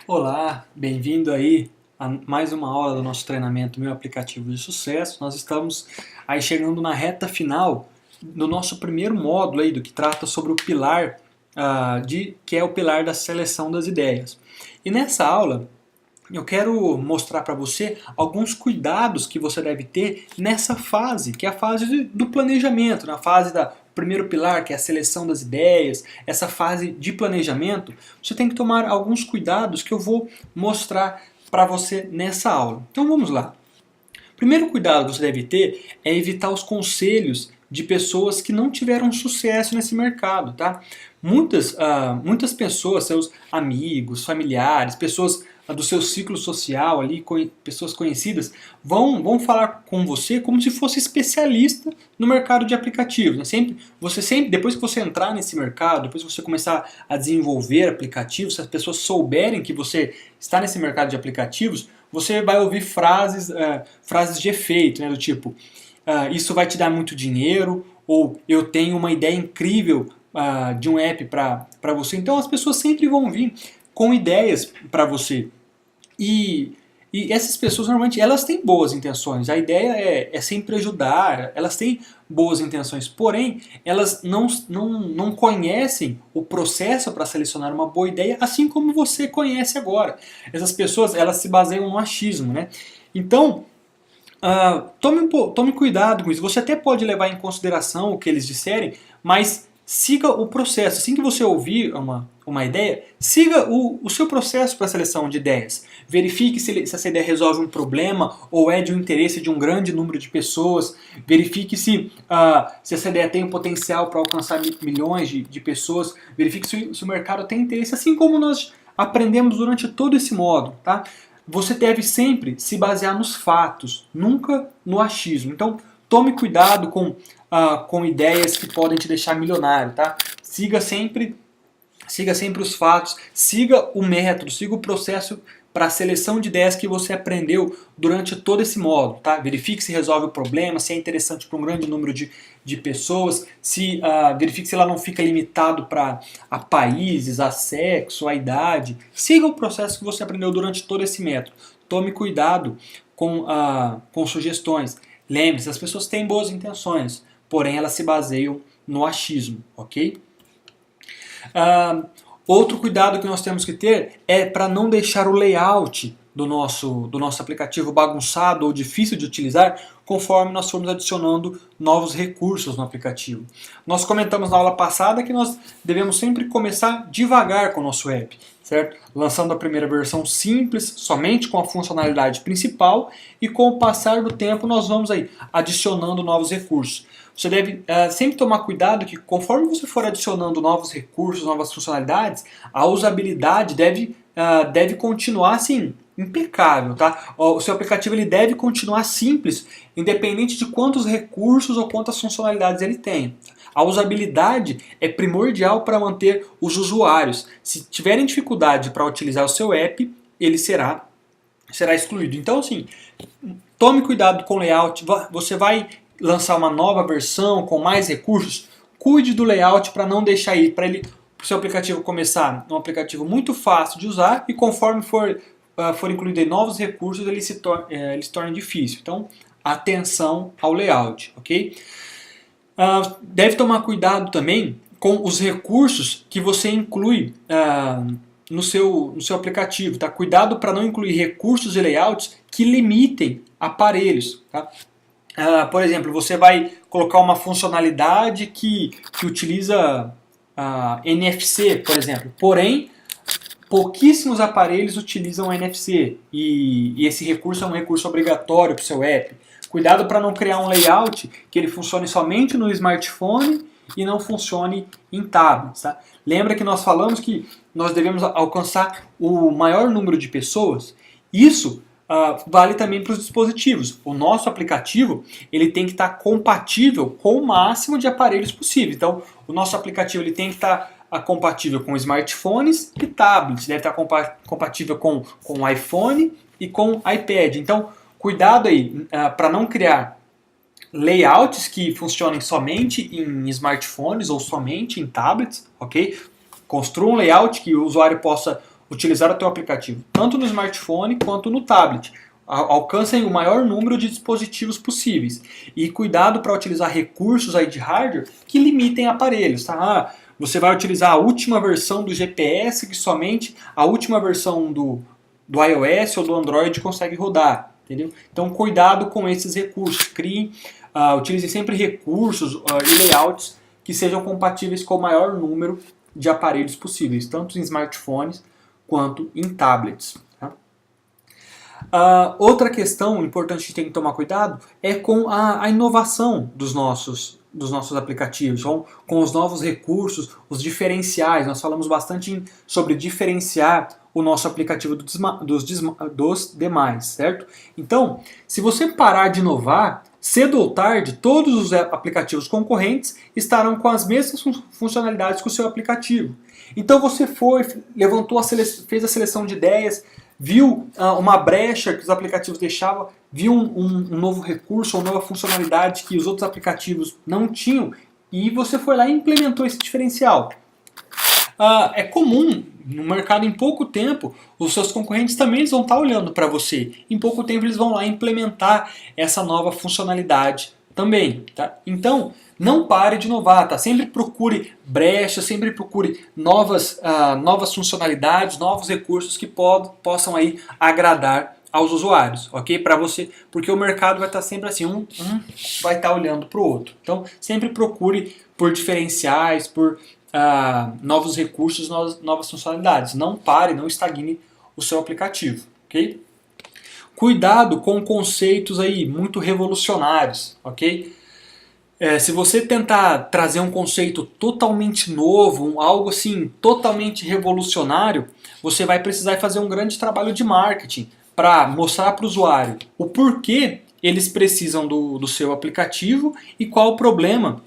Olá, bem-vindo aí a mais uma aula do nosso treinamento Meu Aplicativo de Sucesso. Nós estamos aí chegando na reta final do nosso primeiro módulo aí, do que trata sobre o pilar, que é o pilar da seleção das ideias. E nessa aula eu quero mostrar para você alguns cuidados que você deve ter nessa fase, que é a fase do planejamento, na fase da primeiro pilar, que é a seleção das ideias, essa fase de planejamento. Você tem que tomar alguns cuidados que eu vou mostrar para você nessa aula. Então vamos lá. Primeiro cuidado que você deve ter é evitar os conselhos de pessoas que não tiveram sucesso nesse mercado, tá? Muitas pessoas, seus amigos, familiares, pessoas do seu ciclo social ali, pessoas conhecidas, vão falar com você como se fosse especialista no mercado de aplicativos. Né? Depois que você entrar nesse mercado, depois que você começar a desenvolver aplicativos, se as pessoas souberem que você está nesse mercado de aplicativos, você vai ouvir frases de efeito, né, do tipo, isso vai te dar muito dinheiro, ou eu tenho uma ideia incrível de um app para você. Então as pessoas sempre vão vir com ideias para você. E, e essas pessoas normalmente elas têm boas intenções. A ideia é sempre ajudar, elas têm boas intenções, porém elas não conhecem o processo para selecionar uma boa ideia, assim como você conhece agora. Essas pessoas elas se baseiam no achismo, né? Então tome cuidado com isso. Você até pode levar em consideração o que eles disserem, mas siga o processo. Assim que você ouvir uma ideia, siga o seu processo para a seleção de ideias. Verifique se essa ideia resolve um problema ou é de um interesse de um grande número de pessoas. Verifique se essa ideia tem um potencial para alcançar milhões de pessoas. Verifique se o mercado tem interesse, assim como nós aprendemos durante todo esse módulo. Tá? Você deve sempre se basear nos fatos, nunca no achismo. Então, tome cuidado com ideias que podem te deixar milionário, tá? Siga sempre os fatos, siga o método, siga o processo para a seleção de ideias que você aprendeu durante todo esse módulo, tá? Verifique se resolve o problema, se é interessante para um grande número de pessoas, verifique se ela não fica limitado a países, a sexo, a idade. Siga o processo que você aprendeu durante todo esse método. Tome cuidado com sugestões. Lembre-se, as pessoas têm boas intenções, porém elas se baseiam no achismo, ok? Outro cuidado que nós temos que ter é para não deixar o layout do nosso aplicativo bagunçado ou difícil de utilizar conforme nós formos adicionando novos recursos no aplicativo. Nós comentamos na aula passada que nós devemos sempre começar devagar com o nosso app, certo? Lançando a primeira versão simples, somente com a funcionalidade principal, e com o passar do tempo nós vamos aí adicionando novos recursos. Você deve sempre tomar cuidado que conforme você for adicionando novos recursos, novas funcionalidades, a usabilidade deve continuar assim, impecável, tá? O seu aplicativo ele deve continuar simples, independente de quantos recursos ou quantas funcionalidades ele tem. A usabilidade é primordial para manter os usuários. Se tiverem dificuldade para utilizar o seu app, ele será excluído. Então, assim, tome cuidado com o layout. Você vai lançar uma nova versão com mais recursos, cuide do layout para não deixar ir, para o seu aplicativo começar um aplicativo muito fácil de usar e conforme for incluído novos recursos ele se torna difícil. Então, atenção ao layout, ok? Deve tomar cuidado também com os recursos que você inclui no seu aplicativo. Tá? Cuidado para não incluir recursos e layouts que limitem aparelhos. Tá? Por exemplo, você vai colocar uma funcionalidade que utiliza NFC, por exemplo. Porém, pouquíssimos aparelhos utilizam NFC e esse recurso é um recurso obrigatório para o seu app. Cuidado para não criar um layout que ele funcione somente no smartphone e não funcione em tablets. Tá? Lembra que nós falamos que nós devemos alcançar o maior número de pessoas? Isso vale também para os dispositivos. O nosso aplicativo ele tem que estar compatível com o máximo de aparelhos possível. Então, o nosso aplicativo ele tem que estar compatível com smartphones e tablets. Deve estar compatível com iPhone e com iPad. Então, cuidado aí para não criar layouts que funcionem somente em smartphones ou somente em tablets, ok? Construa um layout que o usuário possa utilizar o teu aplicativo, tanto no smartphone quanto no tablet. Alcancem o maior número de dispositivos possíveis. E cuidado para utilizar recursos aí de hardware que limitem aparelhos. Tá? Você vai utilizar a última versão do GPS, que somente a última versão do iOS ou do Android consegue rodar. Entendeu? Então cuidado com esses recursos. Utilize sempre recursos e layouts que sejam compatíveis com o maior número de aparelhos possíveis, tanto em smartphones quanto em tablets. Outra questão importante que tem que tomar cuidado é com a inovação dos nossos aplicativos, com os novos recursos, os diferenciais. Nós falamos bastante sobre diferenciar o nosso aplicativo dos demais, certo? Então, se você parar de inovar, cedo ou tarde, todos os aplicativos concorrentes estarão com as mesmas funcionalidades que o seu aplicativo. Então você fez a seleção de ideias, viu uma brecha que os aplicativos deixavam, viu um novo recurso, uma nova funcionalidade que os outros aplicativos não tinham, e você foi lá e implementou esse diferencial. É comum no mercado, em pouco tempo, os seus concorrentes também vão estar olhando para você. Em pouco tempo eles vão lá implementar essa nova funcionalidade também. Tá? Então, não pare de inovar, tá? Sempre procure brechas, sempre procure novas funcionalidades, novos recursos que possam aí agradar aos usuários, ok? Para você, porque o mercado vai estar sempre assim, um vai estar olhando para o outro. Então, sempre procure por diferenciais, por novos recursos, novas funcionalidades. Não pare, não estagne o seu aplicativo, ok? Cuidado com conceitos aí muito revolucionários, ok? Se você tentar trazer um conceito totalmente novo, algo assim totalmente revolucionário, você vai precisar fazer um grande trabalho de marketing para mostrar para o usuário o porquê eles precisam do seu aplicativo e qual o problema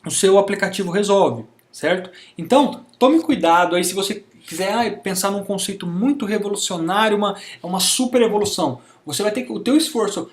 o seu aplicativo resolve, certo? Então, tome cuidado aí se você quiser pensar num conceito muito revolucionário, uma super evolução. Você vai ter o teu esforço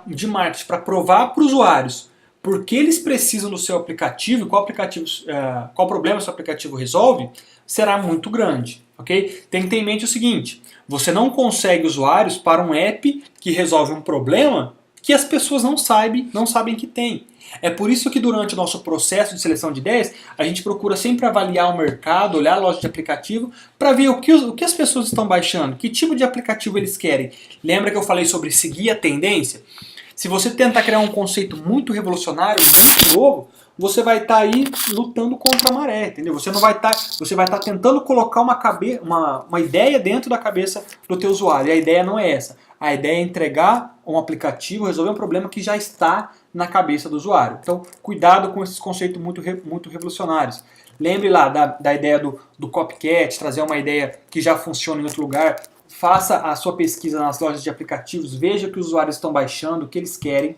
de marketing para provar para os usuários por que eles precisam do seu aplicativo, qual problema o seu aplicativo resolve, será muito grande. Okay? Tem que ter em mente o seguinte, você não consegue usuários para um app que resolve um problema que as pessoas não sabem que tem. É por isso que durante o nosso processo de seleção de ideias, a gente procura sempre avaliar o mercado, olhar a loja de aplicativo, para ver o que as pessoas estão baixando, que tipo de aplicativo eles querem. Lembra que eu falei sobre seguir a tendência? Se você tentar criar um conceito muito revolucionário, muito novo, você vai estar aí lutando contra a maré, entendeu? Você vai estar tentando colocar uma ideia dentro da cabeça do teu usuário. E a ideia não é essa. A ideia é entregar um aplicativo, resolver um problema que já está na cabeça do usuário. Então, cuidado com esses conceitos muito revolucionários. Lembre lá da ideia do copycat, trazer uma ideia que já funciona em outro lugar. Faça a sua pesquisa nas lojas de aplicativos, veja o que os usuários estão baixando, o que eles querem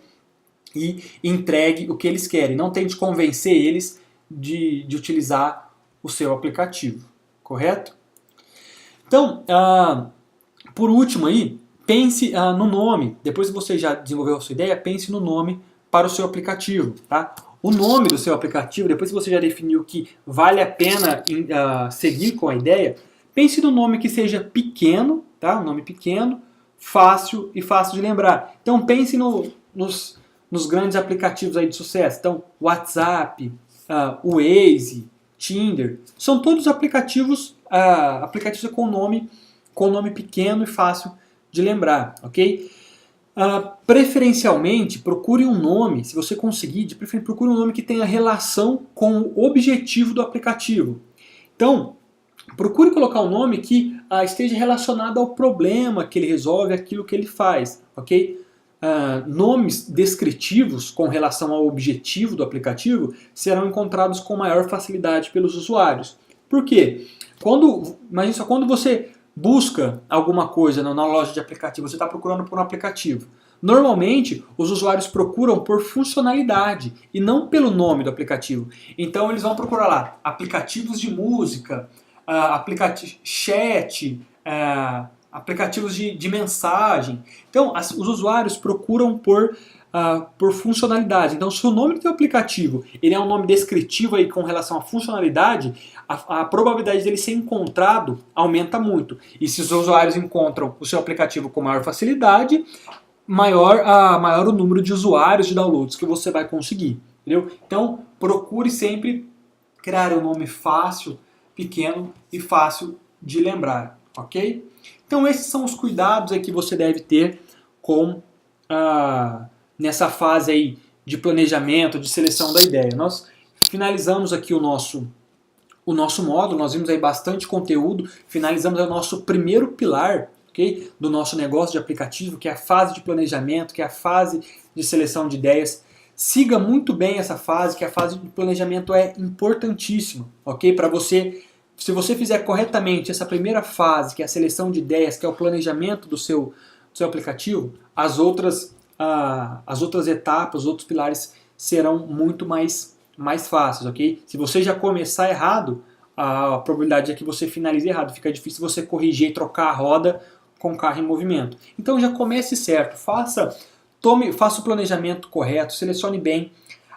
e entregue o que eles querem. Não tente convencer eles de utilizar o seu aplicativo, correto? Então, por último aí, pense no nome. Depois que você já desenvolveu a sua ideia, pense no nome para o seu aplicativo. Tá? O nome do seu aplicativo, depois que você já definiu que vale a pena seguir com a ideia, pense no nome que seja pequeno, tá? Um nome pequeno, fácil de lembrar. Então pense nos grandes aplicativos aí de sucesso. Então, WhatsApp, Waze, Tinder, são todos aplicativos com nome pequeno e fácil de lembrar, ok? Preferencialmente, procure um nome, se você conseguir, procure um nome que tenha relação com o objetivo do aplicativo. Então, procure colocar um nome que esteja relacionado ao problema que ele resolve, aquilo que ele faz, ok? Nomes descritivos com relação ao objetivo do aplicativo serão encontrados com maior facilidade pelos usuários. Por quê? Imagina só, quando você busca alguma coisa na loja de aplicativo, você está procurando por um aplicativo. Normalmente, os usuários procuram por funcionalidade e não pelo nome do aplicativo. Então, eles vão procurar lá aplicativos de música, chat, aplicativos de mensagem. Então, os usuários procuram por por funcionalidade. Então, se o nome do teu aplicativo ele é um nome descritivo aí com relação à funcionalidade, a probabilidade dele ser encontrado aumenta muito. E se os usuários encontram o seu aplicativo com maior facilidade, maior o número de usuários de downloads que você vai conseguir. Entendeu? Então, procure sempre criar um nome fácil, pequeno e fácil de lembrar, ok? Então, esses são os cuidados aí que você deve ter com nessa fase aí de planejamento, de seleção da ideia. Nós finalizamos aqui o nosso módulo, nós vimos aí bastante conteúdo, finalizamos aí o nosso primeiro pilar, okay, do nosso negócio de aplicativo, que é a fase de planejamento, que é a fase de seleção de ideias. Siga muito bem essa fase, que a fase de planejamento é importantíssima, ok? Para você, se você fizer corretamente essa primeira fase, que é a seleção de ideias, que é o planejamento do seu aplicativo, as outras etapas, os outros pilares serão muito mais fáceis, ok? Se você já começar errado, a probabilidade é que você finalize errado. Fica difícil você corrigir e trocar a roda com o carro em movimento. Então já comece certo, faça o planejamento correto, selecione bem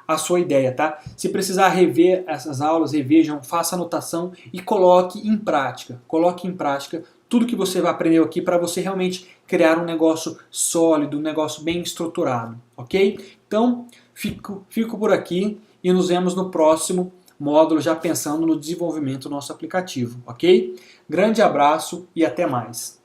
a sua ideia, tá? Se precisar rever essas aulas, revejam, faça anotação e coloque em prática. Coloque em prática tudo que você vai aprender aqui para você realmente criar um negócio sólido, um negócio bem estruturado, ok? Então, fico por aqui e nos vemos no próximo módulo, já pensando no desenvolvimento do nosso aplicativo, ok? Grande abraço e até mais!